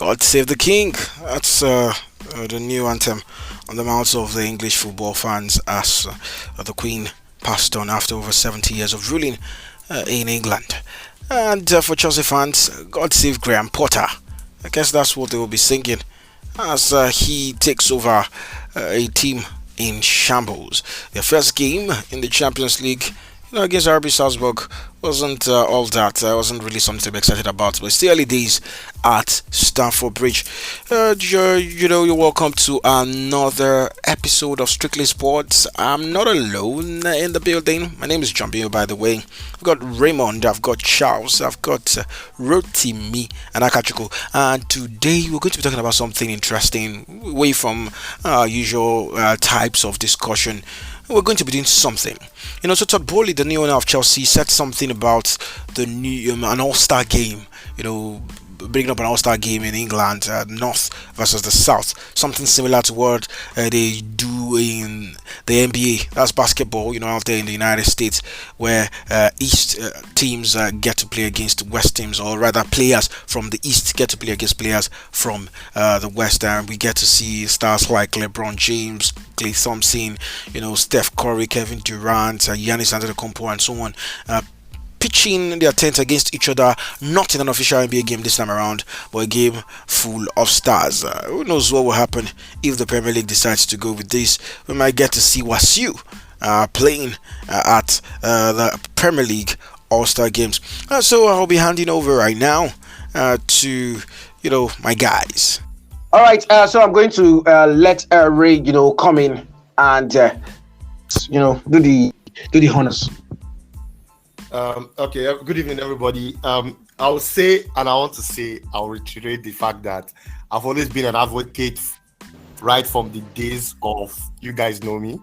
God Save the King. That's the new anthem on the mouths of the English football fans as the Queen passed on after over 70 years of ruling in England. And for Chelsea fans, God Save Graham Potter. I guess that's what they will be singing as he takes over a team in shambles. Their first game in the Champions League, against RB Salzburg wasn't all that. Wasn't really something to be excited about. But it's the early days at Stamford Bridge. You're welcome to another episode of Strictly Sports. I'm not alone in the building. My name is John Bill, by the way. I've got Raymond, I've got Charles, I've got Rotimi, and Akachiko. And today we're going to be talking about something interesting, away from usual types of discussion. We're going to be doing something. So Todd Bowley, the new owner of Chelsea, said something about the new an All-Star game. Bringing up an All-Star game in England, North versus the South, something similar to what they do in the NBA. That's basketball, out there in the United States, where East teams get to play against West teams, or rather, players from the East get to play against players from the West, and we get to see stars like LeBron James, Clay Thompson, Steph Curry, Kevin Durant, Giannis Antetokounmpo, and so on. Pitching their tents against each other, not in an official NBA game this time around, but a game full of stars. Who knows what will happen if the Premier League decides to go with this? We might get to see Wasu playing at the Premier League All-Star Games. So I'll be handing over right now to my guys. All right, so I'm going to let Ray, come in and do the honors. Okay, good evening, everybody. I'll say, and I want to say, I'll reiterate the fact that I've always been an advocate right from the days of you guys know me.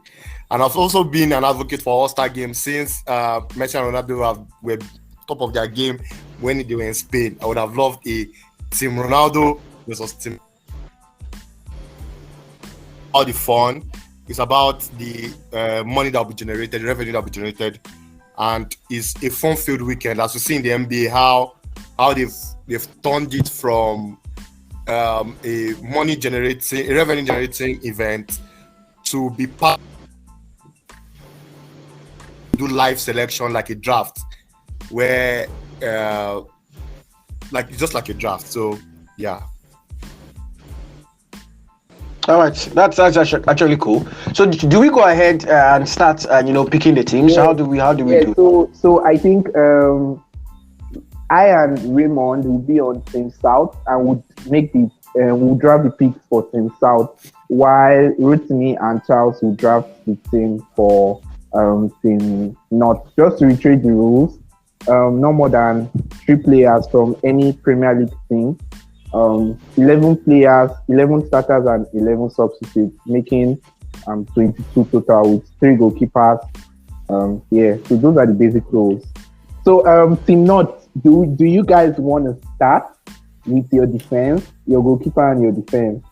And I've also been an advocate for All-Star games since Messi and Ronaldo were top of their game when they were in Spain. I would have loved a Team Ronaldo versus Team. All the fun. It's about the money that will be generated, the revenue that will be generated. And it's a fun-filled weekend, as we see in the NBA, how they've turned it from a revenue-generating event to be part do live selection like a draft, where just like a draft. So yeah. All right, that's actually cool. So do we go ahead and start, picking the teams? Yeah. How do we do? So I think I and Raymond will be on Team South and would make we'll draft the picks for Team South, while Rotimi and Charles will draft the team for Team North. Just to reiterate the rules, no more than 3 players from any Premier League team. 11 players, 11 starters and 11 substitutes, making 22 total with 3 goalkeepers. So those are the basic rules. So Team North, do you guys want to start with your defense, your goalkeeper and your defense?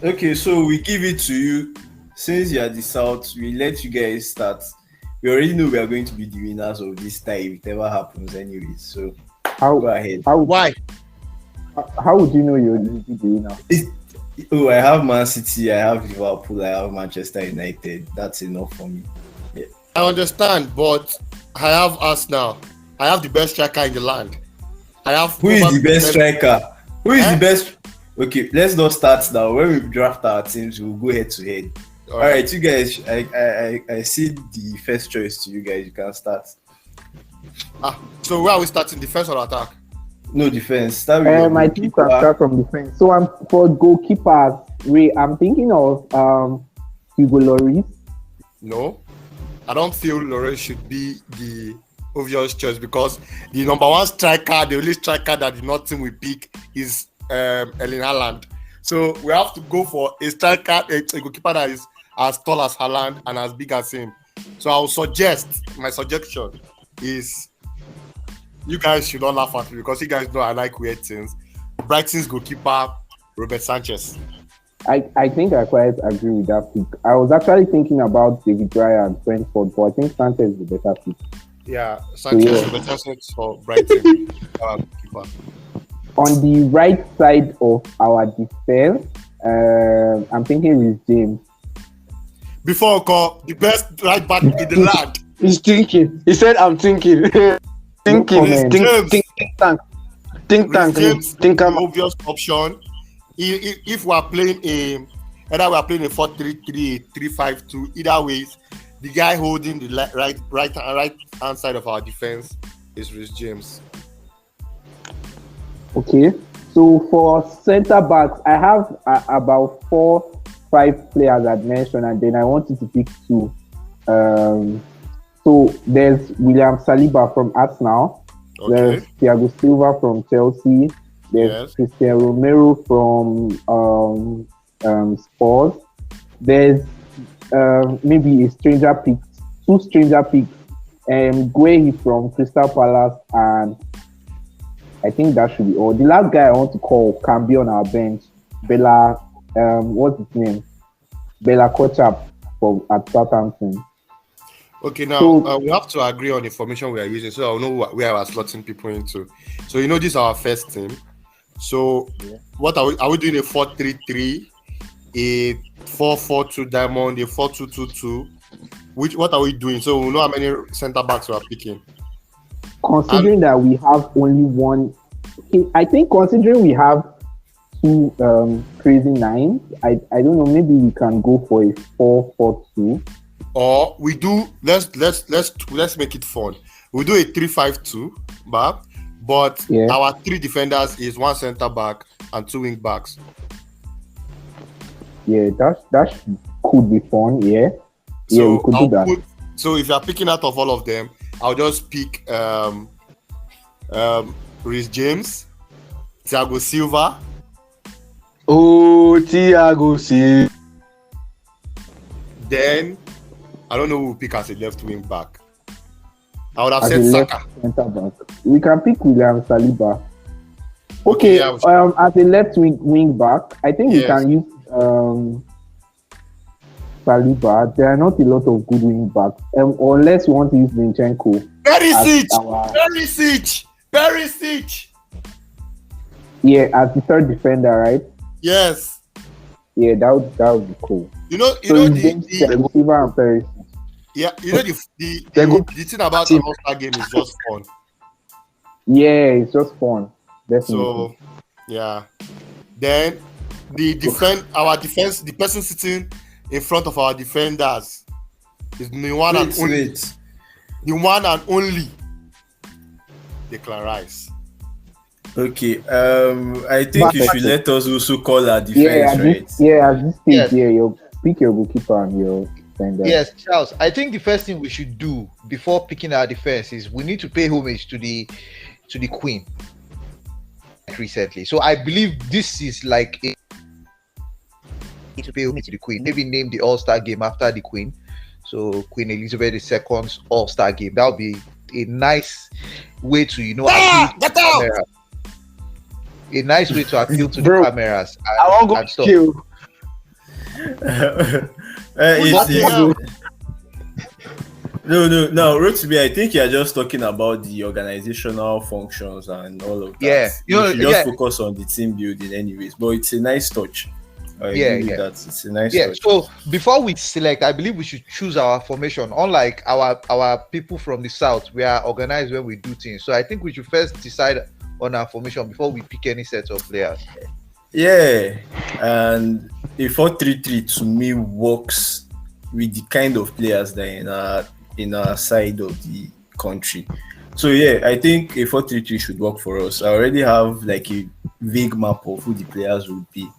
Okay, so we give it to you. Since you are the South, we let you guys start. We already know we are going to be the winners of this tie if it ever happens anyway. So go ahead. Why? How would you know you're the winner? I have Man City, I have Liverpool, I have Manchester United. That's enough for me. Yeah. I understand, but I have Arsenal. I have the best striker in the land. Who is the best striker? Who is the best? Okay, let's not start now. When we draft our teams, we'll go head to head. All right, you guys. I see the first choice to you guys. You can start. So where are we starting? Defense or attack? No, defense. Start with I think I'll start from defense. So I'm for goalkeepers. I'm thinking of Hugo Lloris. No, I don't feel Lloris should be the obvious choice because the number one striker, the only striker that the North team will pick is Erling Haaland. So we have to go for a striker, a goalkeeper that is as tall as Haaland and as big as him. So I'll my suggestion is, you guys should not laugh at me because you guys know I like weird things. Brighton's goalkeeper, Robert Sanchez. I think I quite agree with that pick. I was actually thinking about David Raya and Brentford, but I think Sanchez is the better pick. Yeah, Sanchez Yeah. Sanchez for Brighton. Keeper. On the right side of our defense, I'm thinking with James. Before call the best right back in the land. He's thinking. He said, "I'm thinking." No thinking. Reece comment. James. Think tank. Think Reece tank. James Think is I'm. the obvious option. If we are playing either we are playing a 4-3-3, 3-5-2, either ways, the guy holding the right hand side of our defense is Reece James. Okay. So for centre backs, I have about 4-5 players I've mentioned, and then I want you to pick two. So there's William Saliba from Arsenal. Okay. There's Thiago Silva from Chelsea. There's Yes. Christian Romero from Spurs. There's maybe a stranger pick, two stranger picks. Guehi from Crystal Palace, and I think that should be all. The last guy I want to call can be on our bench. Bella, what's his name? Bella Kochap at Southampton. Okay, now So- we have to agree on the formation we are using, so I'll know where I was slotting people into. So this is our first team. So what are we doing? A 4-3-3, a 4-4-2 diamond, a 4-2-2-2. What are we doing? So we know how many centre backs we are picking. Considering that we have only one, I think considering we have two crazy nines, I don't know, maybe we can go for a 4-4-2. Or we do let's make it fun. We do a 3-5-2, but Yeah. our three defenders is one centre back and two wing backs. Yeah, that could be fun. Yeah, yeah, we could do that. So if you are picking out of all of them, I'll just pick Reece James, Thiago Silva. Oh, Thiago Silva. Then I don't know who will pick as a left wing back. I would have As said a left Saka. centre back, we can pick William Saliba. Okay, yeah, as a left wing back, I think we Yes. can use Saliba. There are not a lot of good wing backs, unless we want to use Zinchenko. Perisic. as our- Perisic. Yeah, as the third defender, right? Yes. Yeah, that would be cool. You know So the Thiago Silva and Perisic. yeah, you know the thing about the All-Star game is just fun. Yeah, it's just fun. Definitely. So yeah. Then the person sitting in front of our defenders is the one and only Declan Rice. Okay. I think you should let us also call our At defense, right? this stage, Yes. yeah, you pick your goalkeeper and your defender. Yes, Charles. I think the first thing we should do before picking our defense is we need to pay homage to the Queen recently. So I believe this is like a to pay homage to the Queen. Maybe name the All-Star game after the Queen. So Queen Elizabeth II's All-Star game. That would be a nice way to appeal to the cameras. A nice way to appeal to Bro, the cameras. I won't go and stuff. kill. No, Rotimi, I think you're just talking about the organizational functions and all of that. Yeah, you should just focus on the team building anyways, but it's a nice touch. I agree with that. It's a nice touch. So before we select, I believe we should choose our formation. Unlike our people from the south, we are organized when we do things. So I think we should first decide on our formation before we pick any set of players. Yeah, and a 4-3-3 to me works with the kind of players that are in our side of the country. So yeah, I think a 4-3-3 should work for us. I already have like a vague map of who the players would be.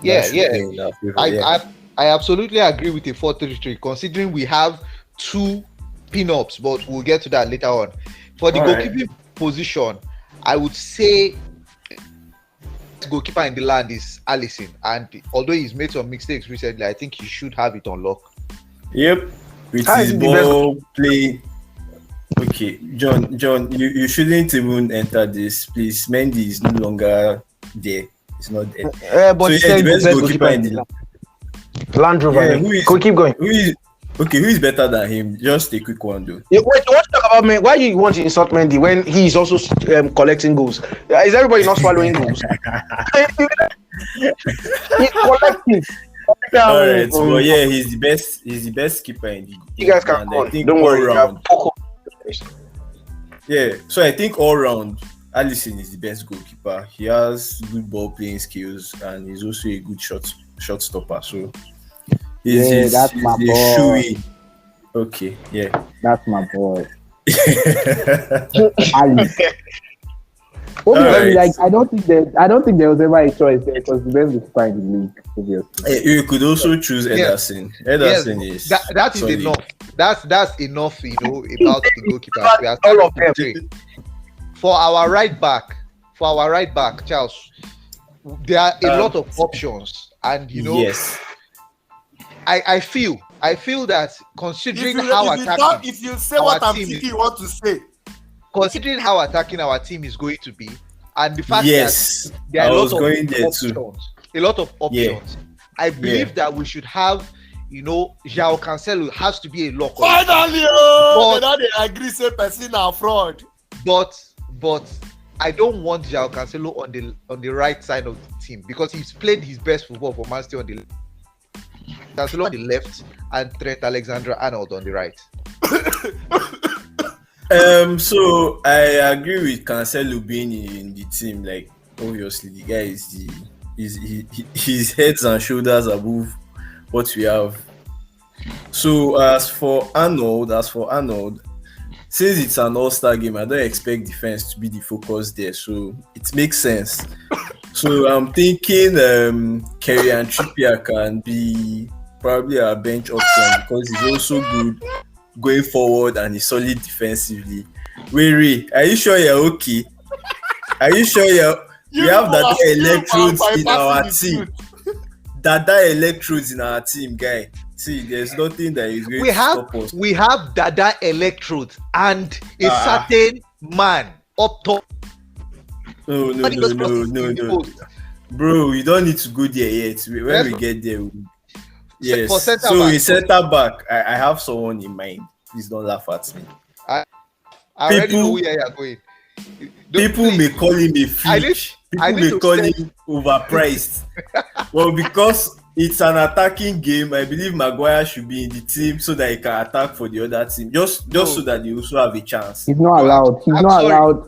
I absolutely agree with a 4-3-3, considering we have two pin-ups, but we'll get to that later on. For the goalkeeping position, I would say goalkeeper in the land is Alisson, and although he's made some mistakes recently, I think he should have it on lock. Yep, with his ball play. Okay, John, you shouldn't even enter this, please. Mendy is no longer there. He's not there. But so he said the best goalkeeper in the Land Rover. who is, Keep going. Who is Okay, who is better than him? Just a quick one, though. Wait, you want to talk about me? Why you want to insult Mendy when he is also collecting goals? Is everybody not swallowing goals? He's collecting. All right, well, yeah, he's the best. He's the best keeper in the game. You guys can and call. I think Don't all worry. round. Yeah, so I think all round, Alisson is the best goalkeeper. He has good ball playing skills, and he's also a good shot stopper. So That's my boy. shoe-in. Okay, yeah, That's my boy. All right. Like I don't think there was ever a choice there because the best is fine in the league, obviously. You could also choose Ederson. Ederson is that is solid. enough. That's enough, about the goalkeepers. We are All of them. For our right back, Charles, there are a lot of options, and Yes. I feel that considering how attacking, if you say what I'm thinking you want to say, considering how attacking our team is going to be, and the fact Yes, that there are I a was lot going of there options, too. a lot of options. Yeah. I believe that we should have, João Cancelo has to be a lock. finally, But- now they agree say person are fraud. But I don't want João Cancelo on the right side of the team because he's played his best football for Man City on the left. Cancelo on the left and Trent Alexander-Arnold on the right. So I agree with Cancelo being in the team. Like, obviously, the guy he's heads and shoulders above what we have. So as for Arnold, since it's an all-star game, I don't expect defense to be the focus there. So it makes sense. So I'm thinking Kerry and Trippier can be probably a bench option because he's also good going forward and he's solid defensively. Wait, are you sure you're okay? Are you sure we have Dada electrodes in our team? Dada electrodes in our team, guy. See, there's nothing that is going to stop us. We have Dada electrodes and a certain man up top. No. Bro, we don't need to go there yet. When we get there, yes. So in centre back, I have someone in mind. Please don't laugh at me. I already know where you are going. People may call him a freak. People may call him overpriced. Well, because it's an attacking game, I believe Maguire should be in the team so that he can attack for the other team. Just so that they also have a chance. He's not allowed. He's not allowed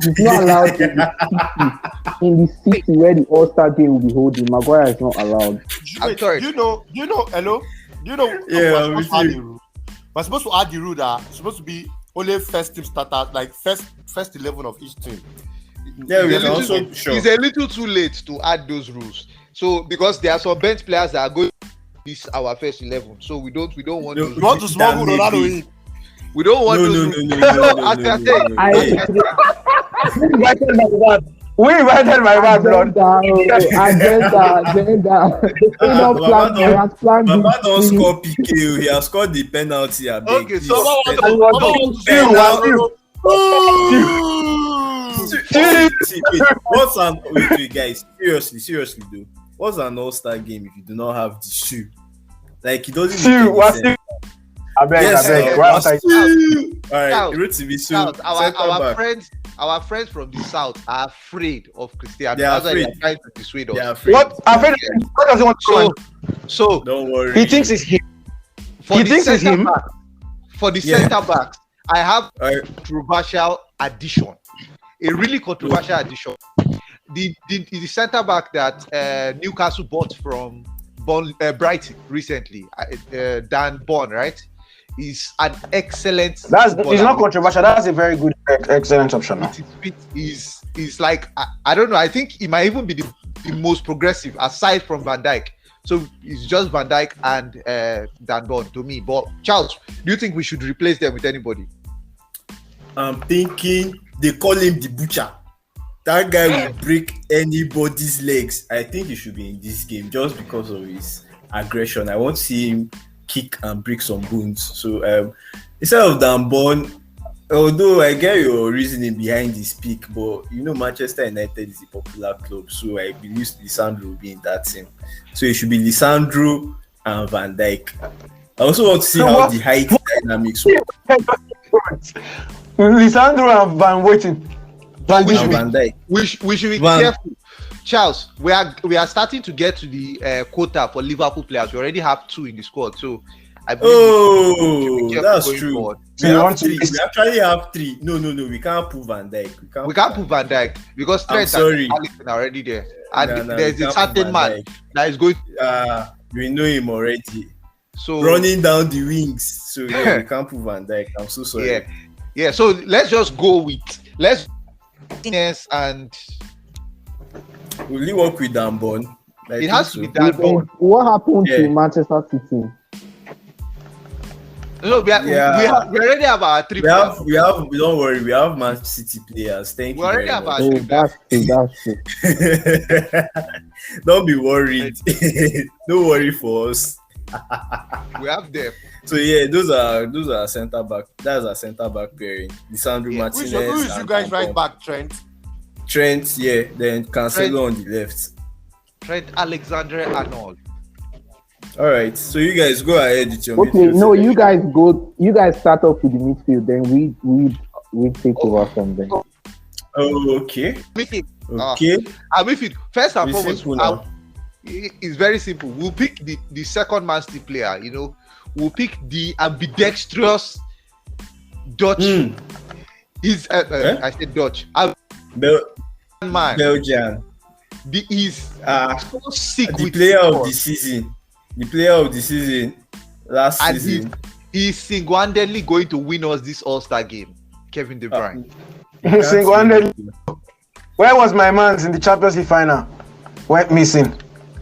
in the city where the All-Star game will be holding. Maguire is not allowed. I'm sorry. Hello? Yeah, we're supposed to add the rule that it's supposed to be only first team starter, like first 11 of each team. Yeah, we It's can a also little- sure. It's a little too late to add those rules. So because there are some bench players that are going to this our first 11, so we don't want No, those You want to smuggle That may Ronaldo be. in? we don't want No, those no, rules. no, As I said, Who invited my man? Who invited my man, blood? Agenda. Baba don't score PK. He has scored the penalty. Okay, so Wait, guys. Seriously, though. What's an all-star game if you do not have the shoe? Like, it doesn't make any sense. I beg. All right, Rotimi, so our friends from the south are afraid of Cristiano. They are That's why they are afraid. trying to dissuade us. they are afraid. What does he want to do? So Don't worry. He thinks it's him. for He the thinks it's centre him? back, for the Yeah. centre backs, I have All right. controversial addition. A really controversial addition. The centre back that Newcastle bought from Brighton recently, Dan Bond, right? Is an excellent. It's footballer. not controversial. That's a very good, excellent option. Now. It is like I don't know. I think it might even be the most progressive aside from Van Dijk. So it's just Van Dijk and Dan Bond to me. But Charles, do you think we should replace them with anybody? I'm thinking they call him the butcher. That guy will break anybody's legs. I think he should be in this game just because of his aggression. I want to see him kick and break some bones. So instead of Dan Bond, although I get your reasoning behind this pick, but Manchester United is a popular club, so I believe Lisandro will be in that team. So it should be Lisandro and Van Dijk. I also want to see So how what- the height dynamics work. Lisandro and Van waiting. Van we And should be- Van Dijk. we should be Van- careful. Charles, we are starting to get to the quota for Liverpool players. We already have 2 in the squad, so I believe Oh, careful that's going true. forward. So We you have want to 3. list- We actually have 3. No, we can't put Van Dijk. We can't put Van Dijk because I'm Trent sorry. and Alisson are already there, and Nah, there's we a can't put certain Van man Dijk. that is going. We know him already. So Running down the wings. So yeah, we can't put Van Dijk. I'm so sorry. yeah. So let's just go with and Will he work with Dambon? it has to be that. But What happened Yeah. to Manchester City? no, we already have our 3 We players. don't worry, we have Man City players. Thank We you. already very have much. our- Oh, that's true. Don't be worried. Don't worry for us. We have them. So yeah, those are centre back. That's a centre back pairing. Lisandro Yeah. Martinez. Who is you and guys Dambon. right back, Trent? Trent, yeah. Then Cancelo on the left. Trent Alexander-Arnold. All right. So you guys go ahead with your Okay, midfield no, selection. you guys go. You guys start off with the midfield, then we take over from there. Oh, okay. Midfield. Okay. Midfield. First and It's foremost, simple now. it's very simple. We'll pick the second Man City player. We'll pick the ambidextrous Dutch. He's I said Dutch. Bel- Man, Belgian. he's so sick The with player of football. the season. The player of the season. Last And season. he's single-handedly going to win us this All-Star game. Kevin De Bruyne. Single-handedly. Where was my man in the Champions League final? Went missing.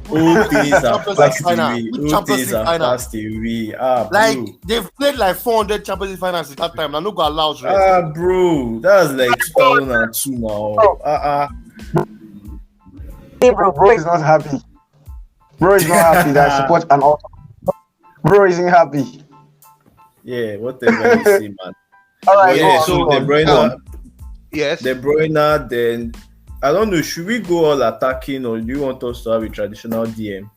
All things are Champions League passed final. away. Which All Champions things League are final? passed away. Ah, Like bro. they've played like 400 Champions League finals at that time. Now no go allow rest. Bro, that's like 2002 now. Hey, bro is not happy. Bro is not happy that I support an author. Bro isn't happy. Yeah, whatever you say, man. All right, Yeah, go so on, De go on. Bruyne, Yes. De Bruyne, then I don't know, should we go all attacking or do you want us to have a traditional DM?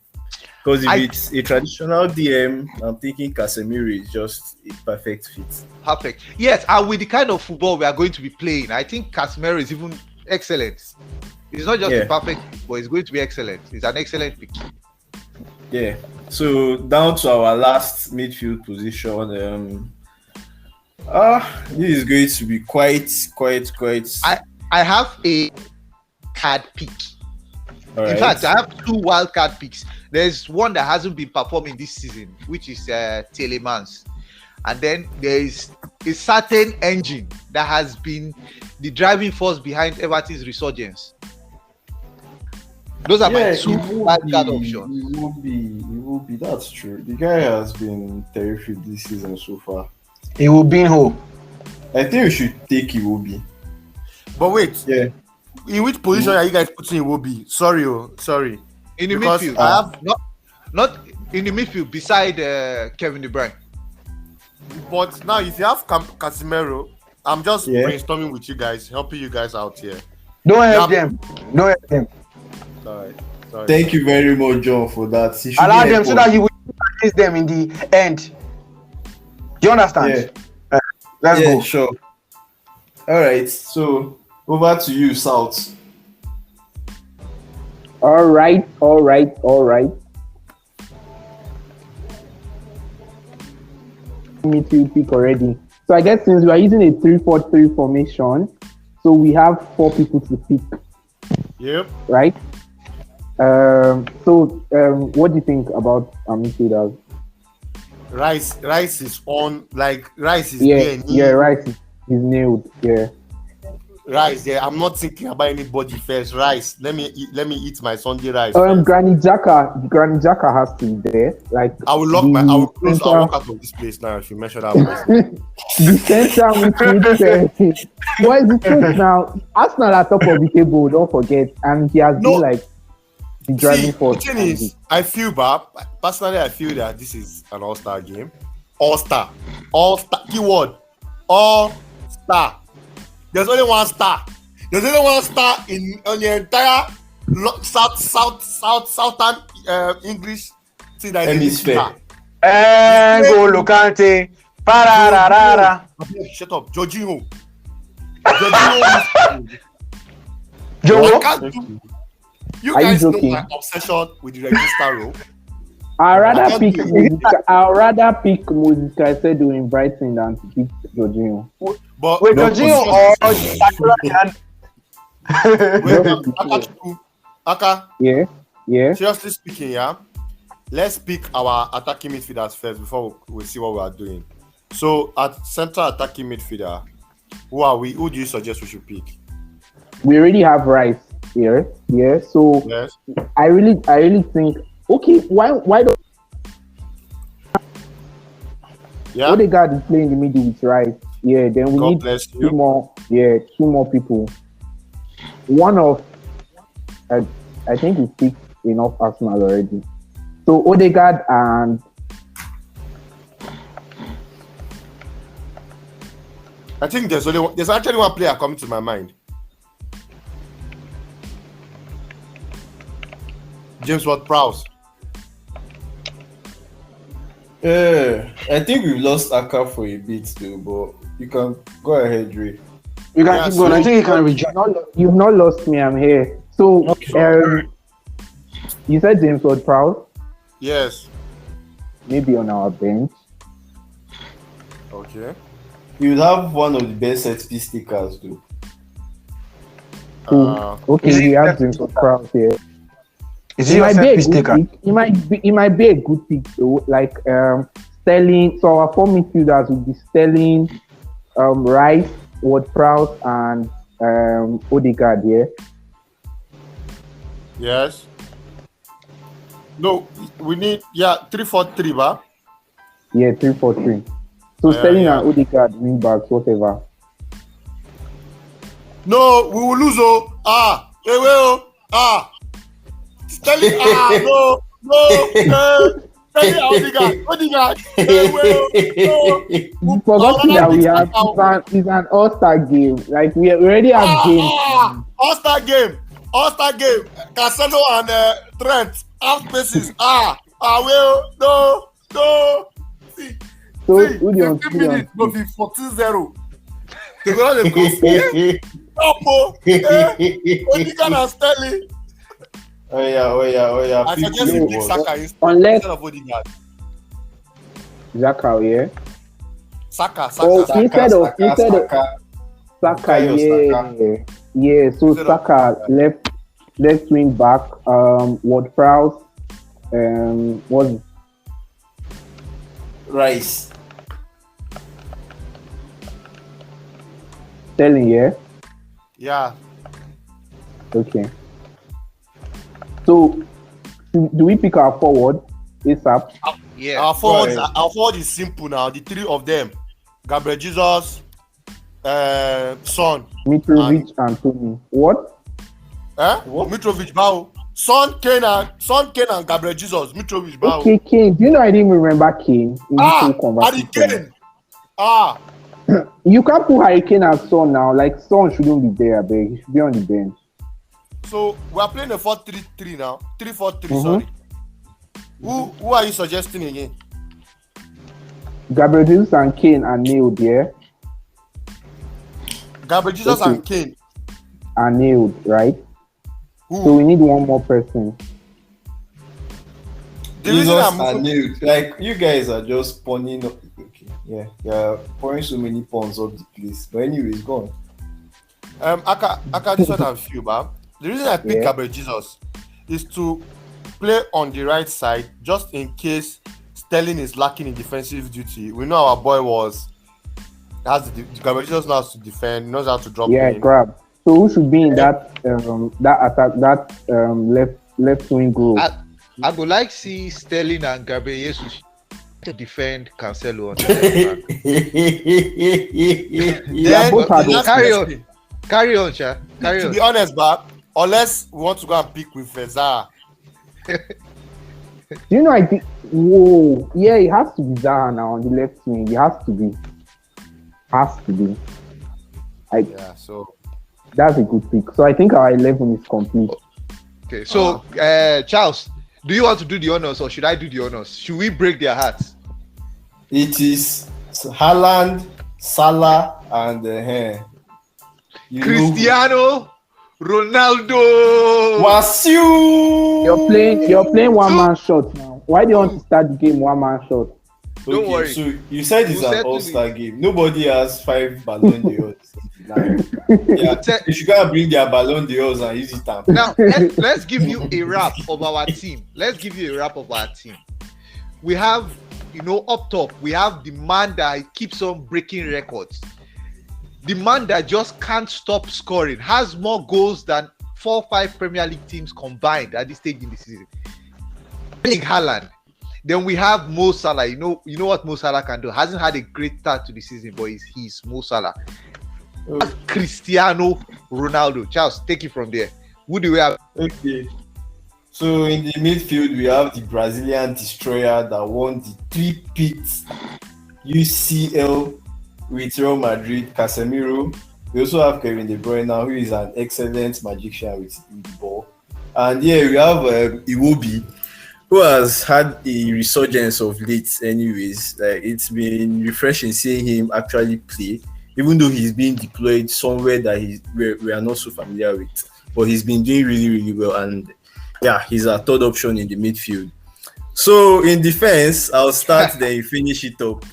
Because if it's a traditional DM, I'm thinking Casemiro is just a perfect fit. Perfect. Yes, and with the kind of football we are going to be playing, I think Casemiro is even excellent. It's not just Yeah. a perfect, but it's going to be excellent. It's an excellent pick. Yeah. So down to our last midfield position. This is going to be quite. I have a card pick. All In right. fact, I have 2 wild card picks. There's one that hasn't been performing this season, which is Telemans. And then there is a certain engine that has been the driving force behind Everton's resurgence. Those are my 2 wild card options. It will be. That's true. The guy has been terrific this season so far. He will be in who? I think we should take Iwobi. But wait, Yeah. in which position are you guys putting Iwobi? Sorry. In the Because midfield, I have- not in the midfield beside Kevin De Bruyne. But now if you have Casemiro, I'm just Yeah. brainstorming with you guys, helping you guys out here. Don't help Yeah. them. Don't help them. Sorry. Thank you very much, John, for that. He should Allow help them so us. that you will face them in the end. Do you understand? Yeah. Let's Yeah, go. sure. All right. So over to you, South. All right. Midfield pick already. So I guess since we are using a 3-4-3 formation, so we have 4 people to pick, Yep. right? What do you think about our midfielders? Rice is on. Like Rice is Yeah, there. right. He's nailed. Yeah. Rice there. I'm not thinking about anybody first. Rice. Let me eat my Sunday rice. first. Granny Xhaka has to be there. Like I will the close. I'll walk out of this place now if you measure that person. the center midfield. What is the truth now? Arsenal are top of the table. Don't forget, and he has No. been like the driving See, force. the thing is, I feel bad. Personally, I feel that this is an all-star game. All-star. Keyword. All-star. There's only one star. There's only one star on the entire southern English thing that is a Hemisphere. star. N'Golo Kante. Pararara. Shut up, Jorginho. Jorginho. Joe. I can't do. You Are you guys know joking? my obsession with the register role. I'd I rather can't pick do it. Moses Caicedo in Brighton than to pick Jorginho. But Wait, No Jorginho or wait, Aka, Yeah. seriously speaking, yeah, let's pick our attacking midfielders first before we see what we are doing. So at central attacking midfielder, who are we? Who do you suggest we should pick? We already have Rice here. Yeah. So Yes. I really think, okay, why don't Yeah. Odegaard is playing in the middle with Rice? Yeah. Then we God need bless two you. more people. One of I think we picked enough Arsenal already. So Odegaard and I think there's actually one player coming to my mind. James Ward-Prowse. Yeah, I think we've lost Aka for a bit though, but you can go ahead, Ray. You can Yeah, keep going. I so- think you can reject. you've not lost me. I'm here. So you said James Ward-Prowse Yes. maybe on our bench. Okay. You have one of the best set piece takers though. Okay, Is we he- have James Ward-Prowse here. Is It he your might be set a piece good taker? pick. It might be a good pick though. Like Sterling. So our four midfielders would be Sterling, Rice, Ward-Prowse, and Odegaard. Yeah. Yes. No, we need 3-4-3, ba? Yeah, 3-4-3. So Yeah, Sterling yeah. and Odegaard wing backs, whatever. No, we will lose. Hey, Sterling, no, Sterling, Odegaard, You forgot that we have it's an all-star game. Like we already have games. All-Star game, Cancelo and Trent, half spaces, no, see, So who do you want 15 to do? minutes, no, 14-0. They go on the goal. Odegaard and Sterling. Oh yeah. I Pick suggest who you pick was. Saka Unless- instead of Odegaard. Xhaka, yeah. Saka. Oh, instead of Saka. Saka, Bukayo yeah. Yeah, so Instead of Saka left wing back, Ward-Prowse, was Rice. Sterling, yeah. Yeah. Okay. So do we pick our forward ASAP? Yeah. Our forward is simple now. The three of them, Gabriel Jesus, Son, Mitrovic and Tony. What? What? Mitrovic, Bao, Son, Kane, and Gabriel Jesus, Mitrovic, Bao. Okay, Kane. Do you know I didn't remember Kane in this whole Harry conversation? Kane. You can't put Harry Kane as Son now. Like Son shouldn't be there, big. He should be on the bench. So we are playing a 4-3-3 now. 3-4-3, Mhm. sorry. Who are you suggesting again? Gabriel Jesus and Kane are nailed, yeah? Gabriel Jesus Okay. and Kane. Are nailed, right? Who? So we need one more person. The reason Jesus I'm and nude. Like you guys are just punning up. Okay, yeah, pouring so many puns up the place. But anyways, go on. Aka, this one I feel, ba. The reason I pick Yeah. Gabriel Jesus is to play on the right side just in case Sterling is lacking in defensive duty. We know our boy Gabriel Jesus knows how to defend, knows how to drop Yeah, in. grab. So who should be in that attack, left wing group? I would like see Sterling and Gabriel Jesus to defend Cancelo on the left back. Yeah, both are the carry last on. question. Carry on, Sha. Carry To on. be honest, ba, unless we want to go and pick with Zaha. Do you know I think? Whoa, yeah, it has to be Zaha now on the left wing. It has to be. Yeah, so That's a good pick. So I think our 11 is complete. Okay, so Charles, Do you want to do the honors or should I do the honors? Should we break their hearts? It is Haaland, Salah, and Cristiano Ronaldo. Wasiu. You're playing one man shot now. Why do you want to start the game one man shot? Don't worry. So you said it's an all-star game. Nobody has 5 Ballon d'Ors. They should go and bring their Ballon d'Ors and use it. Now let's give you a wrap of our team. We have, up top, we have the man that keeps on breaking records. The man that just can't stop scoring, has more goals than 4 or 5 Premier League teams combined at this stage in the season. Big Haaland. Then we have Mo Salah. You know what Mo Salah can do. Hasn't had a great start to the season, but he's Mo Salah. Cristiano Ronaldo. Charles, take it from there. Who do we have? Okay. So in the midfield, we have the Brazilian destroyer that won the 3-peat UCL with Real Madrid, Casemiro. We also have Kevin De Bruyne now, who is an excellent magician with the ball. And we have Iwobi, who has had a resurgence of late anyways. It's been refreshing seeing him actually play, even though he's being deployed somewhere that we are not so familiar with. But he's been doing really, really well. And he's our third option in the midfield. So in defense, I'll start then you finish it up.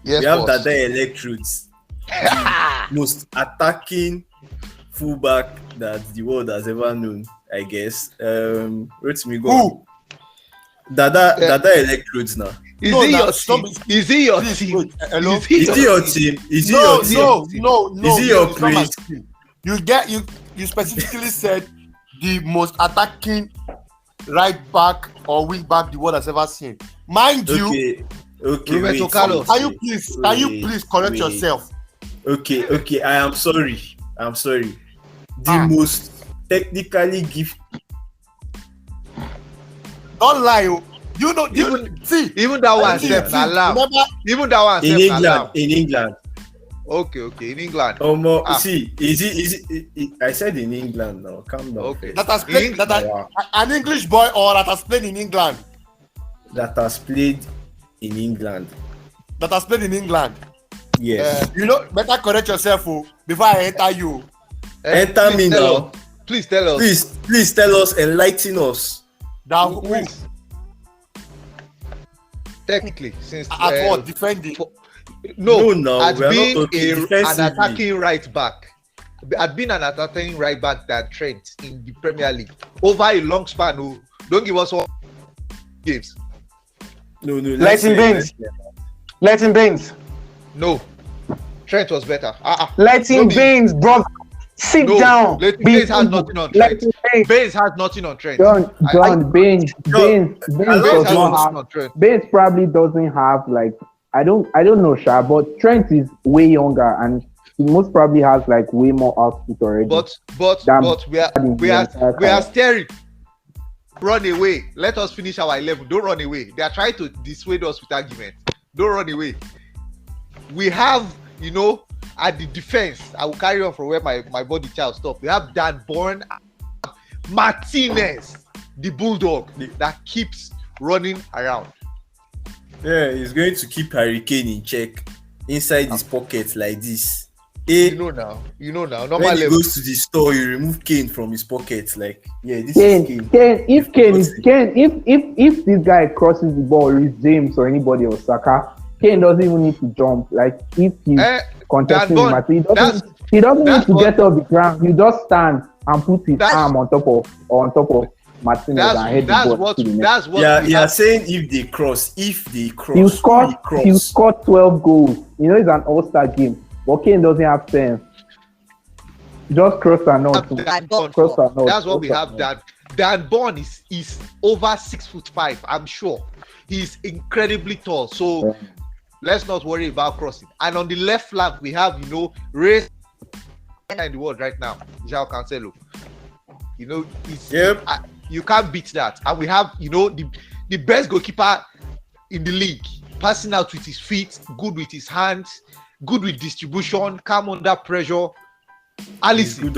Yes, we have boss. Dada Electrodes, the most attacking fullback that the world has ever known, I guess. Rotimi, go on. Dada Electrodes now. Is he your team? Is he your team? Hello? Is he your team? Is he your team? No. Is he your praise? You specifically said the most attacking right back or wing back the world has ever seen. Mind you. Okay. Roberto Carlos. Can you please correct yourself? Okay. I am sorry. The most technically gifted. Don't lie. Even that one said alarm. Even that one said in England. Okay, in England. See, is it? I said in England now. Calm down. Okay. An English boy or that has played in England. That has played in England. Yes. Better correct yourself before I enter you. Enter me now. Please tell us. Please tell us, enlighten us. Technically, since at what defending? No, at being an attacking right back. At being an attacking right back that Trent in the Premier League over a long span. Don't give us all games. No. Let him Baines. No, Trent was better. Let him Baines, brother. Sit down. Baines has nothing on Trent. Baines has nothing on Trent. John, Baines probably doesn't have I don't know, Sha, but Trent is way younger and he most probably has way more output already. But we are staring. Run away. Let us finish our 11. Don't run away. They are trying to dissuade us with arguments. Don't run away. We have, at the defense, I will carry on from where my body child stopped. We have Dan Bourne, Martinez, the bulldog that keeps running around. Yeah, he's going to keep Harry Kane in check inside his pocket like this. You know now. Normal when he level. goes to the store, you remove Kane from his pocket. This Kane, is Kane. If this guy crosses the ball with James or anybody or Saka, Kane doesn't even need to jump. If he's contesting the match, he doesn't need to get off the ground. You just stand and put his arm on top of Martinez and head the ball to the net. That's what you are saying if they cross. You scored 12 goals. It's an all-star game. But Kane doesn't have 10. Just cross and not. That's what we have. Dan Bourne is over 6'5". I'm sure he's incredibly tall. So let's not worry about crossing. And on the left flank, we have race in the world right now, João Cancelo. You can't beat that. And we have the best goalkeeper in the league, passing out with his feet, good with his hands, good with distribution, calm under pressure. Alisson.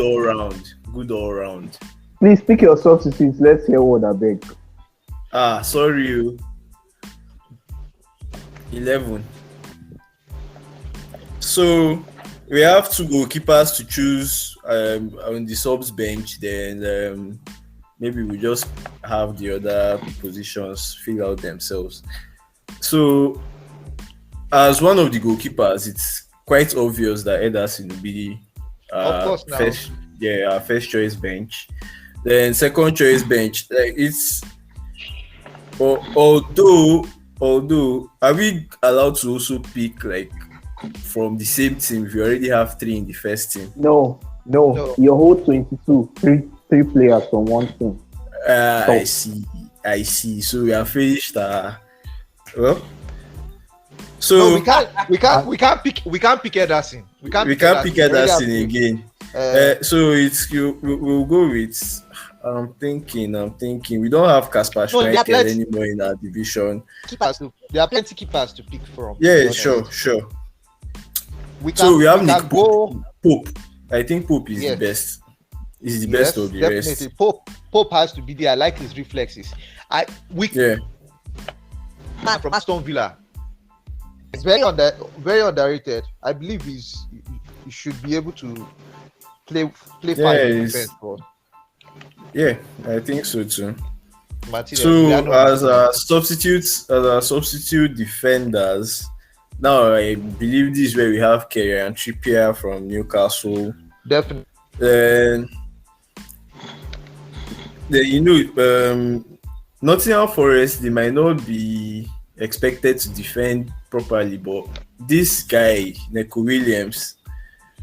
Good all round. Please pick your substitutes. Let's hear what I beg. Sorry, 11. So we have two goalkeepers to choose on the subs bench. Then maybe we just have the other positions fill out themselves. So as one of the goalkeepers, it's quite obvious that Ederson will be Of course now. first choice bench. Then second choice bench, like it's although are we allowed to also pick like from the same team if you already have 3 in the first team? No. No. Your whole 22, three players from one team. I see. So we are finished. Well, so No, we can't pick Ederson. We can't pick We already have Ederson again. So it's we'll go with. I'm thinking. We don't have Kasper No, there are Schmeichel plenty. anymore in our division. There are plenty keepers to pick from. Yeah, sure. We So we have Nick go. Pope. I think Pope is Yes. the best. He's the best of the Definitely. rest. Pope has to be there. I like his reflexes. Yeah. From Aston Villa. It's very underrated. I believe he should be able to play fine in defense for Yeah, I think so too. Martinez. So Milano as Martinez. our substitute defenders, now I believe this is where we have Kerry and Trippier from Newcastle. Definitely. Then Nottingham Forest, they might not be expected to defend properly, but this guy, Neco Williams,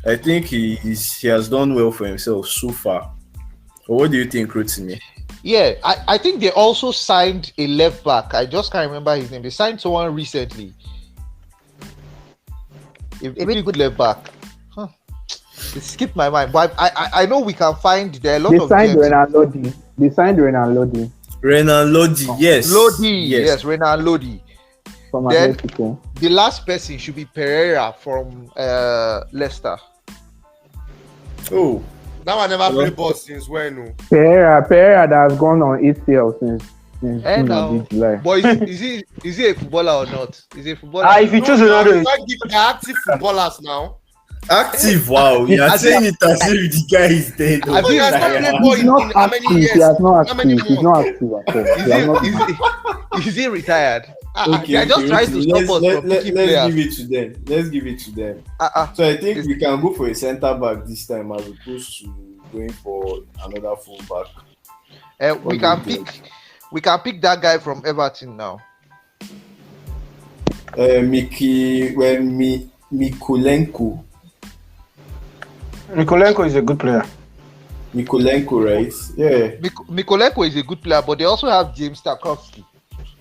I think he has done well for himself so far. What do you think, Rotimi? Yeah, I think they also signed a left back. I just can't remember his name. They signed someone recently. A really good left back. It skipped my mind, but I know we can find there are a lot They of signed gems. Renan Lodi. Renan Lodi, yes. Yes, Renan Lodi. From Then- Atletico. The last person should be Pereira from Leicester. Oh, That one never played ball since when? No? Pereira that has gone on ACL since June now, or July. but is he a footballer or not? Is he a footballer? If you choose You Ronaldo, can't give the active footballers now. active! Wow, you are saying it as if the guy is dead. I He has not played ball He's not in how many active. years? He has not How many active. He's months? not active at all. He has not Is he retired? Okay, I just tried to stop us from picking let's players. give it to them. Let's give it to them. So I think we can go for a centre back this time as opposed to going for another full back. We can pick that guy from Everton now. Mikolenko. Mikolenko is a good player. Mikolenko, right? Yeah. Mikolenko is a good player, but they also have James Tarkowski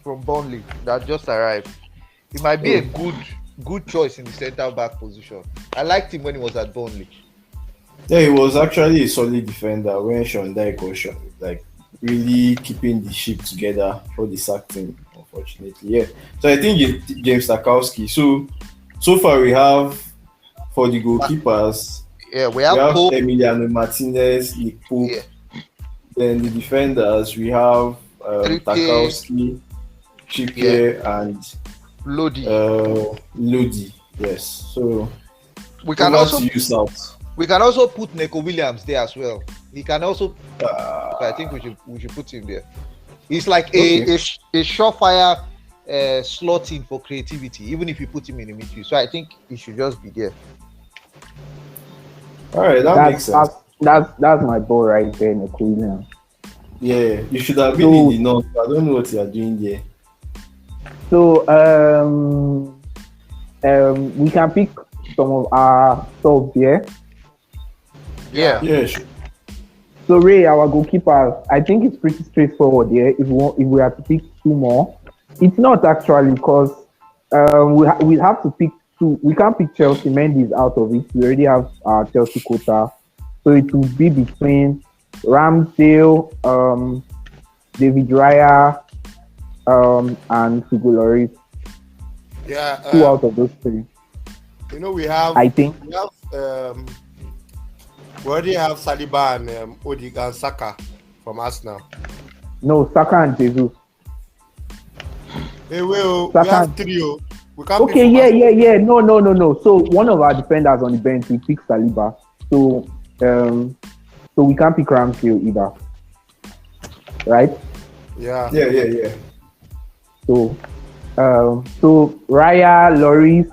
from Burnley that just arrived. He might be a good choice in the centre back position. I liked him when he was at Burnley. Yeah, he was actually a solid defender when Sean Dyche was like really keeping the ship together for the sacked him, unfortunately. Yeah. So I think James Tarkowski. So far we have for the goalkeepers, Yeah, we we have have Pope. Emiliano Martinez, Nick Pope. Yeah. Then the defenders we have Trippier. Tarkowski, Trippier, and Lodi. Lodi. Yes. So We can over also to you, South. put Neco Williams there as well. He can also. I think we should put him there. He's like a surefire slot in for creativity, even if you put him in the midfield. So I think he should just be there. All right, that makes sense. That's my boy right there, Nico Williams. Yeah, you should have been in the north. I don't know what you are doing there. So we can pick some of our subs here. Yeah. Yeah, sure. So Ray, our goalkeeper, I think it's pretty straightforward here. If we have to pick 2 more, it's not actually because we have to pick 2. We can't pick Chelsea. Mendy's out of it. We already have our Chelsea quota, so it will be between Ramsdale, David Raya, and Hugo Lloris. Yeah. 2 out of those 3. You know we have. I think. We already have Saliba and Odegaard and Saka from Arsenal. No, Saka and Jesus. Hey, we Saka. have three. Oh. We can't Okay, pick from yeah. No. So one of our defenders on the bench, we pick Saliba. So we can't pick Ramsdale either, right? Yeah. Yeah. So Raya, Lloris.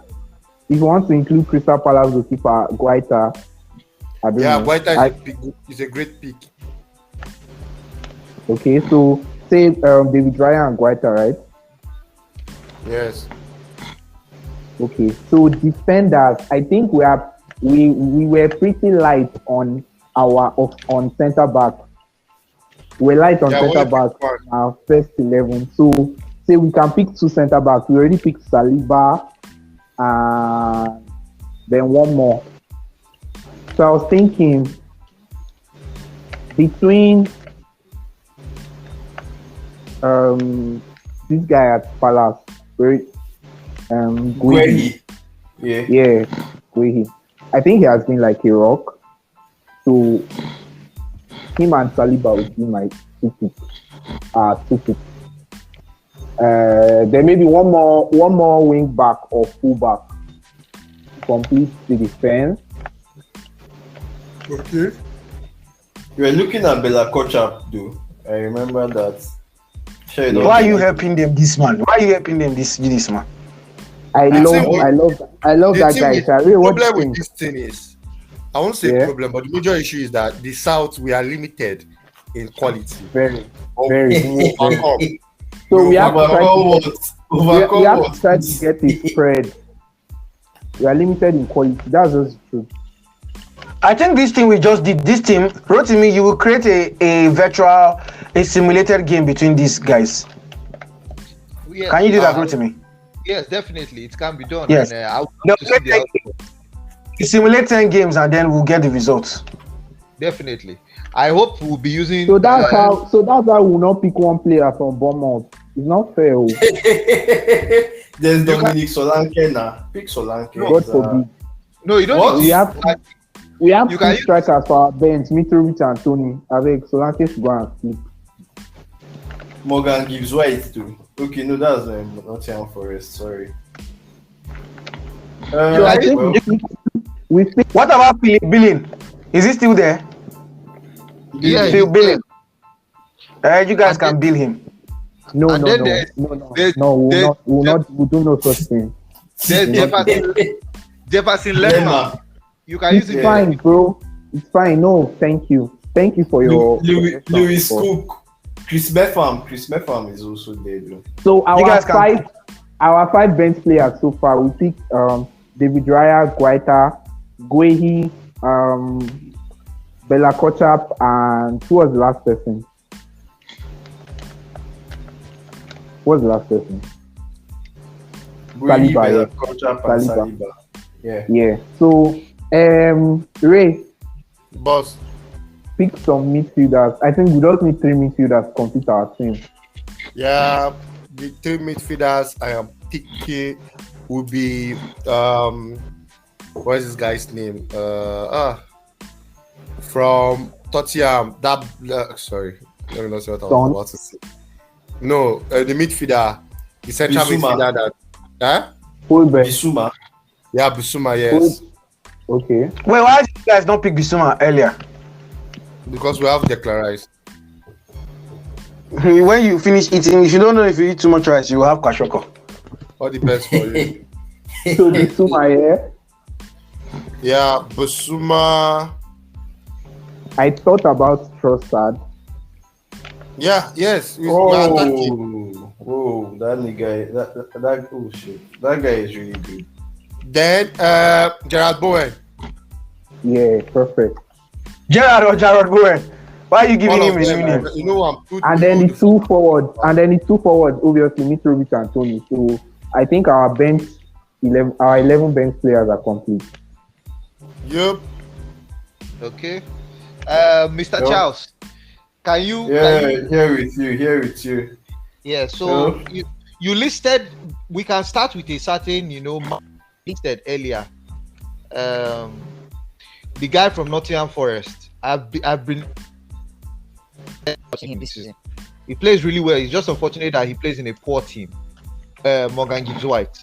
If you want to include Crystal Palace goalkeeper Guaita, I don't Yeah, know. Guaita is a great pick. Okay, so say David Raya and Guaita, right? Yes. Okay, so defenders, I think we were pretty light on on centre back. We're light on Yeah, centre back in our first 11. So say we can pick 2 centre backs. We already picked Saliba and then one more. So I was thinking between this guy at Palace, Guehi. Yeah, Guehi. I think he has been like a rock. So him and Saliba would be my 2 picks. 2 picks. There may be one more wing back or full back to complete the defense. Okay. You were looking at Bella Kochap, though. I remember that. Sure, Why are you helping them, this man? Why are you helping them, this man? I love The that thing guy. with- I really want problem to with this thing is, I won't say Yeah. problem, but the major issue is that the South, we are limited in quality. very. Overcome. So we have to try Overcome to what? we Overcome have what? to try to get a spread. We are limited in quality. That's just true. I think this thing we just did, this team, Rotimi, you will create a virtual, a simulated game between these guys. Yes, Can you do that, Rotimi? yes, definitely, it can be done. Yes. And, I would No, love to see the outcome. Simulate 10 games and then we'll get the results. Definitely, I hope we'll be using. So that's how we'll not pick one player from Bournemouth. It's not fair. Oh. There's Dominic Solanke now. Pick Solanke. God forbid. No, you don't. What? Need to, We have You 2 can use- strikers for our bench, Mitrovic and Tony. Avec Solanke should go and sleep. Morgan Gibbs White too. Okay, no, that's Nottingham Forest. Sorry. So I think well, we pick What about Billing? Is he still there? Yeah, Still you billing. You guys And can then- bill him. no, And then there's- we'll do no such thing. There's Jefferson Lerma. You can use It's it. fine, bro. It's fine. No, thank you. Thank you for your Lewis Cook. Chris Betham is also there, though. So You guys can- our 5 bench players so far, we picked David Raya, Guaita, Guehi, Bella Kochap, and who was the last person? Guehi, Saliba, Bella yeah. Kochap, and Saliba. Saliba. Yeah. Yeah. So Ray, Boss. pick some midfielders. I think we just need 3 midfielders to complete our team. Yeah, the 3 midfielders I am picking will be what is this guy's name? From Tottenham. Sorry, let me not say what I was about to say. No, the midfielder, the central Bissouma. midfielder. Fullback. Bissouma. Yeah, Bissouma. Yes, Okay. Wait, why did you guys not pick Bissouma earlier? because we have Declan Rice. When you finish eating, if you don't know if you eat too much rice, you will have kwashoko. All the best for you. So Bissouma here. Yeah, Bissouma. I thought about Trossard. Yeah, yes. we are attacking. That nigga, that oh shit, that guy is really good. Then Gerard Bowen. Yeah, perfect. Gerard Bowen. Why are you giving All him of his them, name? you know I'm good. And then the 2 forwards, obviously Mitrovic and Tony. So I think our 11 bench players are complete. Yep. Okay. Mr. No. Charles, can you? Here with you. Yeah. So No. you listed. We can start with a certain, listed earlier. The guy from Nottingham Forest. I've been watching him this season. He plays really well. It's just unfortunate that he plays in a poor team. Morgan Gibbs White.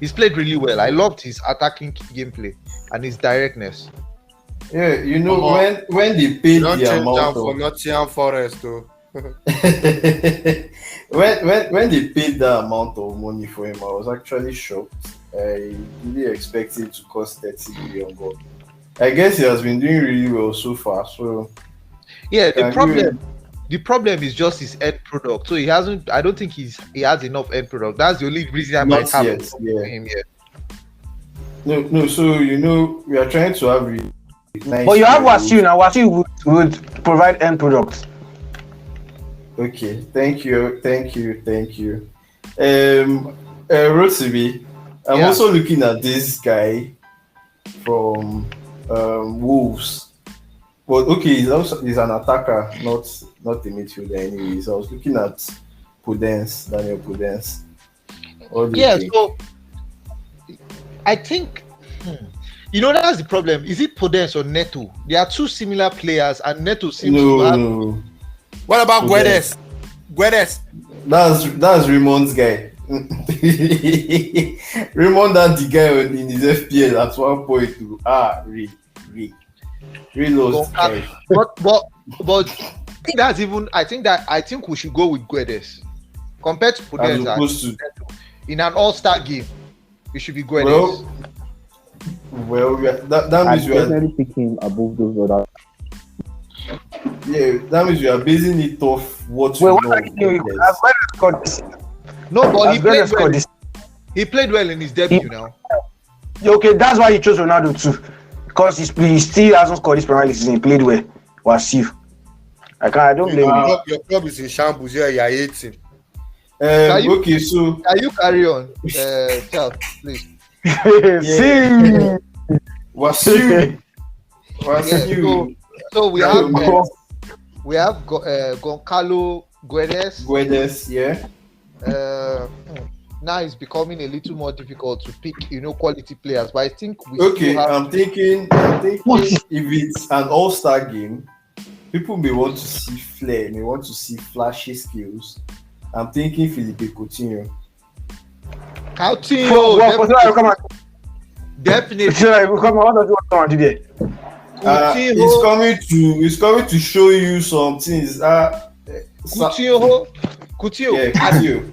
He's played really well. I loved his attacking gameplay and his directness. Yeah, you know, Omo, when they paid Don't the change down amount for of Nottingham Forest, though. when they paid that amount of money for him, I was actually shocked. I didn't expect it to cost 30 million, but I guess he has been doing really well so far. So Yeah, can you- the problem is just his end product. So he hasn't. I don't think he has enough end product. That's the only reason I might Not have yet, for yeah. him yet. No. So you know, we are trying to have really nice. But you have players. Wasiu now. Wasiu would provide end products. Okay, thank you. Rotimi, I'm Yeah. also looking at this guy from Wolves. But okay, he's an attacker, not a midfielder anyways. I was looking at Daniel Prudence. What do you Yeah. think? So I think. You know, that's the problem. Is it Podence or Neto? They are two similar players, and Neto seems to have. No, What about Prudence. Guedes? that's Raymond's guy. Raymond had the guy in his FPL at one point to Ray lost guy. But I think that's even. I think we should go with Guedes compared to As Podence. opposed to In an all-star game, it should be Guedes. well, that I means we are definitely pick him above those others. that means we are basing it off what Wait, we what know. are you? I've scored this. No, but he I've played scored well. this. He played well in his debut now. Okay, that's why he chose Ronaldo too, because he still hasn't scored this Premier League season. He played well. Wasiu. I don't blame him. Your club is in shambles. Yeah, you're 18. Okay, so Can you carry on, Charles, please? See. Wasiu, Yeah, so we have Goncalo Guedes. Guedes, yeah. Now it's becoming a little more difficult to pick, quality players. But I think we Okay, still have. I'm thinking if it's an all-star game, people may want to see flair, may want to see flashy skills. I'm thinking Felipe Coutinho. Coutinho, definitely. What does he want to do there? He's coming to show you some things. Coutinho. Yeah, Coutinho.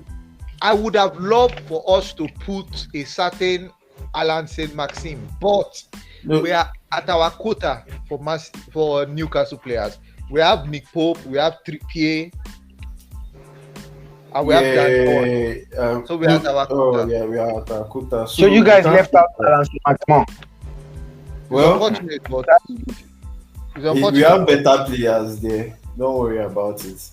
I would have loved for us to put a certain Alan Saint Maxime, but No. we are at our quota for Newcastle players. We have Nick Pope, we have Trippier, and we have Dan. So we are at our quota. Oh yeah, we are at our quota. So you guys left out Alan Maximum. Well, Unfortunate, but it's we unfortunate. have better players there. Don't worry about it.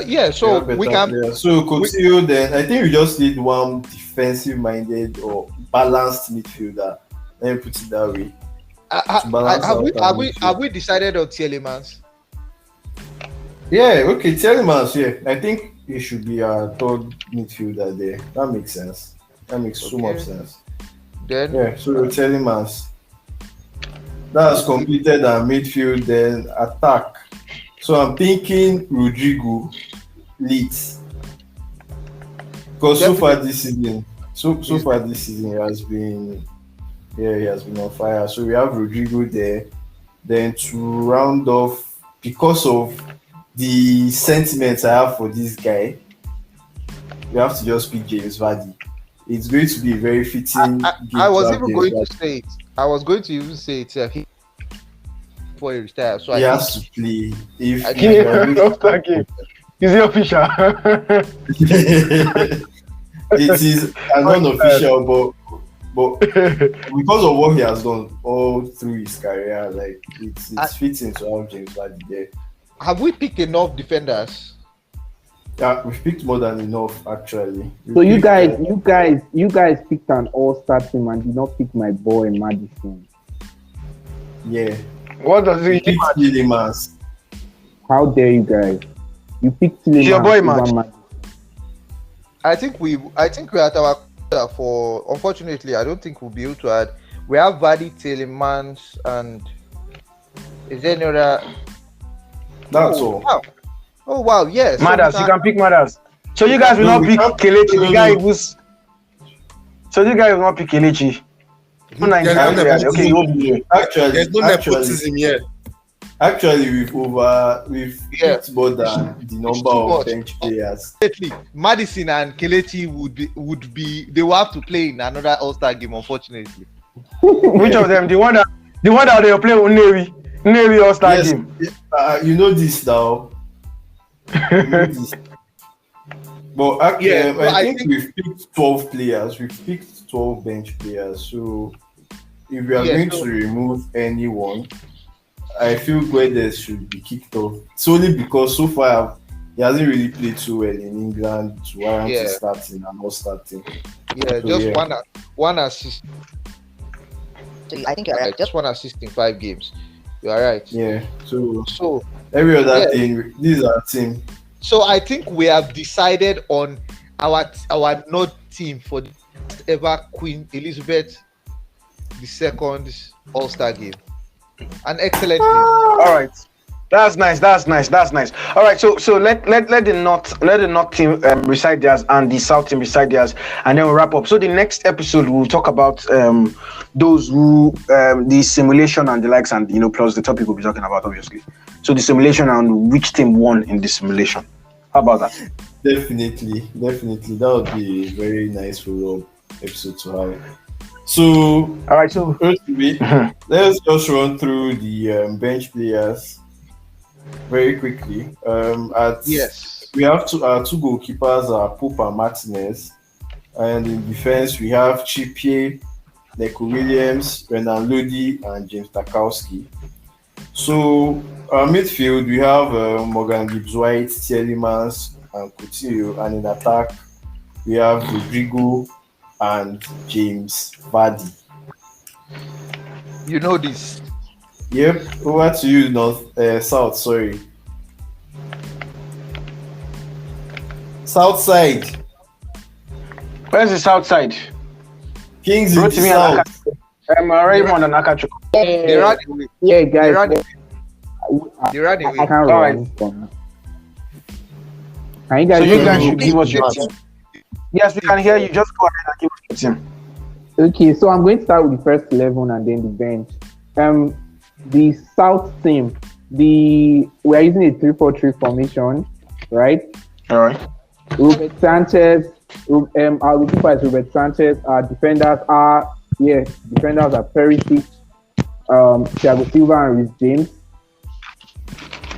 Yeah, so have we better can. players. So Coutinho, then I think we just need one defensive-minded or balanced midfielder. Let me put it that way. Have we decided on Tielemans? Yeah, okay, Tielemans, yeah. I think he should be our third midfielder there. That makes sense. That makes so much sense. Then Yeah, so Tielemans. That's completed our midfield, then attack. So I'm thinking Rodrigo leads. Because so far this season, he has been on fire. So we have Rodrigo there. Then to round off, because of the sentiments I have for this guy, we have to just pick James Vardy. It's going to be a very fitting game. I was to have even James going Vardy. to say it. I was going to even say it before he retires. So He I has think to play. If I Thank you. Is he official? it is an unofficial, but because of what he has done all through his career, like it's fitting to have James Vardy there. have we picked enough defenders? Yeah, we've picked more than enough actually. So you guys picked an all-star team and did not pick my boy Madison. Yeah. What does We he picked Tielemans. How dare you guys? You picked It's your boy, Tielemans over man. Madison. I think we're at our quota for. Unfortunately, I don't think we'll be able to add. We have Vardy, Tielemans, and is there any other? That's all. Wow. Oh wow, yes. Matters? You can pick Matters. So you guys will No, not we pick can't- Kelechi, no, the guy no. who's. So you guys will not pick Kelechi. No, There's no Nigeria. Okay, nepotism. you won't be here. There's no nepotism here. Actually, we've Yeah. picked more than the number too of much. bench players. Definitely, Madison and Kelechi would be they will have to play in another All-Star game, unfortunately. Which of them? The one that they will play with Navy All-Star Yes, game. you know this now. You know this. But Yeah, but I I think think- we've picked 12 players. We've picked 12 bench players. So if we are Yeah, going so- to remove anyone, I feel Guedes should be kicked off. Solely because so far he hasn't really played too well in England to warrant Yeah. starting and not starting. Yeah, So, just yeah. one assist. I think you're right. Just one assist in 5 games. You are right. Yeah. So So every other Yeah. thing, this is our team. So I think we have decided on our North team for the first ever Queen Elizabeth II's All-Star game. An excellent game. All right. That's nice. All right, so let the North team recite theirs and the South team recite theirs, and then we'll wrap up. So the next episode we'll talk about those who the simulation and the likes, and plus the topic we'll be talking about, obviously. So the simulation and which team won in the simulation. How about that? Definitely. That would be a very nice follow-up episode to have. So, All right, so let's just run through the bench players very quickly. Yes. We have our two goalkeepers are Pope and Martinez, and in defense we have Trippier, Neco Williams, Renan Lodi, and James Tarkowski. So our midfield we have Morgan Gibbs-White, Tielemans, and Coutinho, and in attack we have Rodrigo and James Vardy. You know this. Yep, over to you, South. Sorry, South side. where's the South side? Kings in the Rotimi and South. Raymond and Akachu. They ran away. Yeah, They guys. ran away. I, They ran I away. can't All run. right. Can you guys So you hear guys me? should give us your team. Yes, we can hear you. Just go ahead and give us your team. Okay, so I'm going to start with the first 11 and then the bench. The South team, we're using a 3-4-3 formation, right? All right. Robert Sanchez, our goalkeeper is Robert Sanchez. Our defenders are Perisic, Thiago Silva, and Reece James.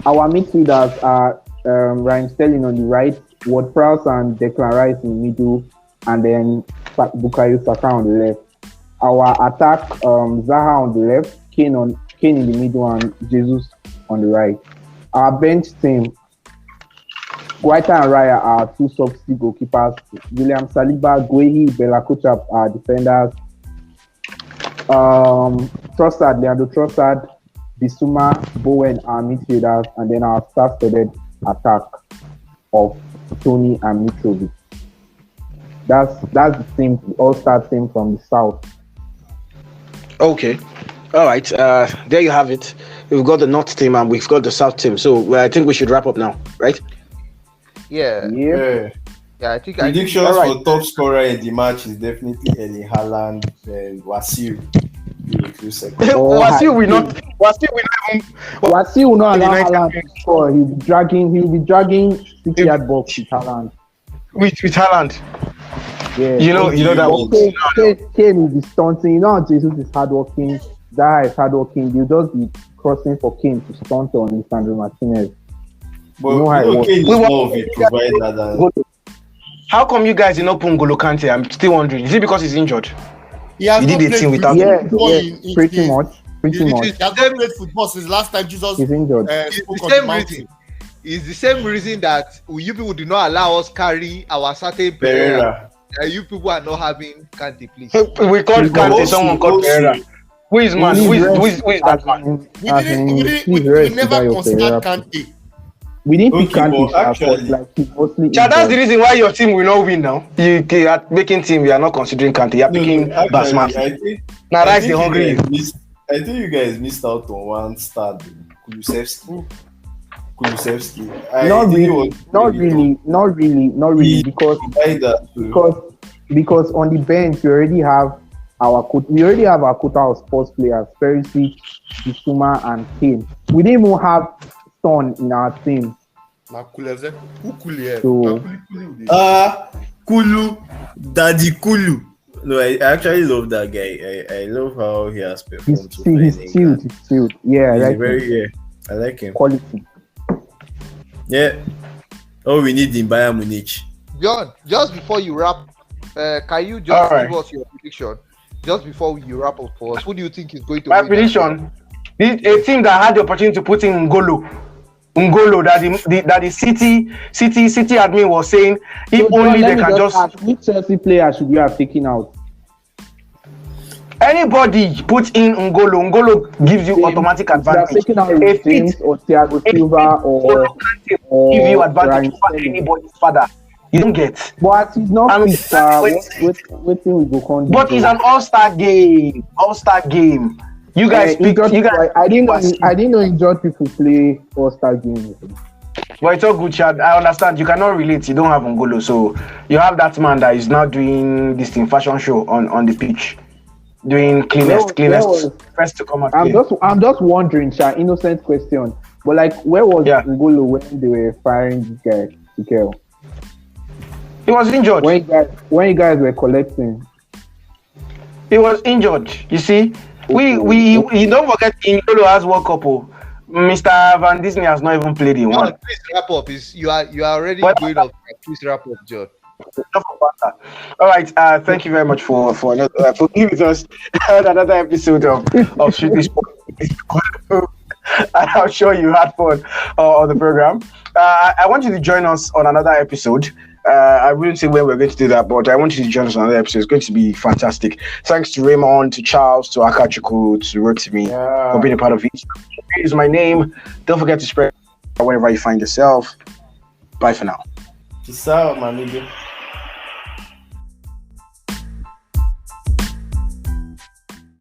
Our midfielders are Raheem Sterling on the right, Ward-Prowse and Declan Rice in the middle, and then Bukayo Saka on the left. Our attack, Zaha on the left, Kane in the middle, and Jesus on the right. Our bench team, Guaita and Raya are two substitute goalkeepers. William Saliba, Guehi, Bella Kuchap are defenders. Leandro Trossard, Bissouma, Bowen are midfielders, and then our star-studded attack of Tony and Mitrovic. That's the team, the all-star team from the South. Okay. All right. There you have it. We've got the North team and we've got the South team. So I think we should wrap up now, right? Yeah. Yeah. Yeah, I think Predictions all right. for top scorer in the match is definitely Erling Haaland and Wasil. Wasil will not even. Wasi will not allow United Haaland to score. He'll be dragging 60-yard box with Haaland. With Haaland. Yeah. You know that. Kane will be stunting. You know how Jesus is hardworking. That is hardworking. They'll just be crossing for Kane to stunt on Lisandro Martinez. But You know how it works. Kane is We more of a provider than. How come you guys did not put N'Golo Kante? I'm still wondering. Is it because he's injured? He has He not did a played team without Yeah, football yeah, in pretty his- much. Pretty He much. has not played football since last time Jesus He's injured. it's spoke the on the same mountain. reason. It's the same reason that you people do not allow us carry our certain Pereira. Pereira. You people are not having Kante, please. We called Kante, Also- someone called Pereira. Who is man? Who is that man? We never considered Kante. We didn't pick Okay, Kante but actually- like he's mostly Chad, that's the injured. reason why your team will not win now. You are making team, you are not considering Kante. You are picking Basman. I think Now that's I the think hungry. I think you guys missed out on one star, Kulusevski. Kulusevski. Not really, because on the bench we already have our quota of sports players, Perisic, Bissouma, and Kane. We didn't even have Son in our team. Kulu, Daddy Kulu. No, I actually love that guy. I love how he has performed. He's chilled. Yeah, I like him. Quality. Yeah. Oh, we need in Bayern Munich. John, just before you wrap, can you just give us your prediction? Just before you wrap up for us, who do you think is going to My win? prediction: a team that had the opportunity to put in Ngolo, that the City admin was saying, if So, only John, they can just ask, which Chelsea player should you have taken out? anybody put in Ngolo gives you automatic You have advantage. taken out A James fit- or Thiago Silva or give you advantage Ryan over Sterling. anybody's father. You don't get. But he's not And fit. Waiting we go con. But it's an all-star game. You guys pick. You guys. I didn't know injured people play all-star games. But it's all good, Chad. I understand. You cannot relate. You don't have Ngolo, so you have that man that is now doing this thing, fashion show on the pitch, doing cleanest, first to come out. I'm just wondering, Sha, innocent question, but like, where was Ngolo when they were firing this guy, Mikel? He was injured. When you guys were collecting, he was injured. You see, we don't forget Ngolo has World Cup. Mr. Van Disney has not even played in one. Please wrap up. You are already going off. Please wrap up, John. All right. Thank you very much for being with us on another episode of Strictly Sports. And I'm sure you had fun on the program. I want you to join us on another episode. I wouldn't say when we're going to do that, but I want you to join us on another episode. It's going to be fantastic. Thanks to Raymond, to Charles, to Akachuku, to Rotimi for being a part of it. Here's my name. Don't forget to spread wherever you find yourself. Bye for now. Peace out, my nigga.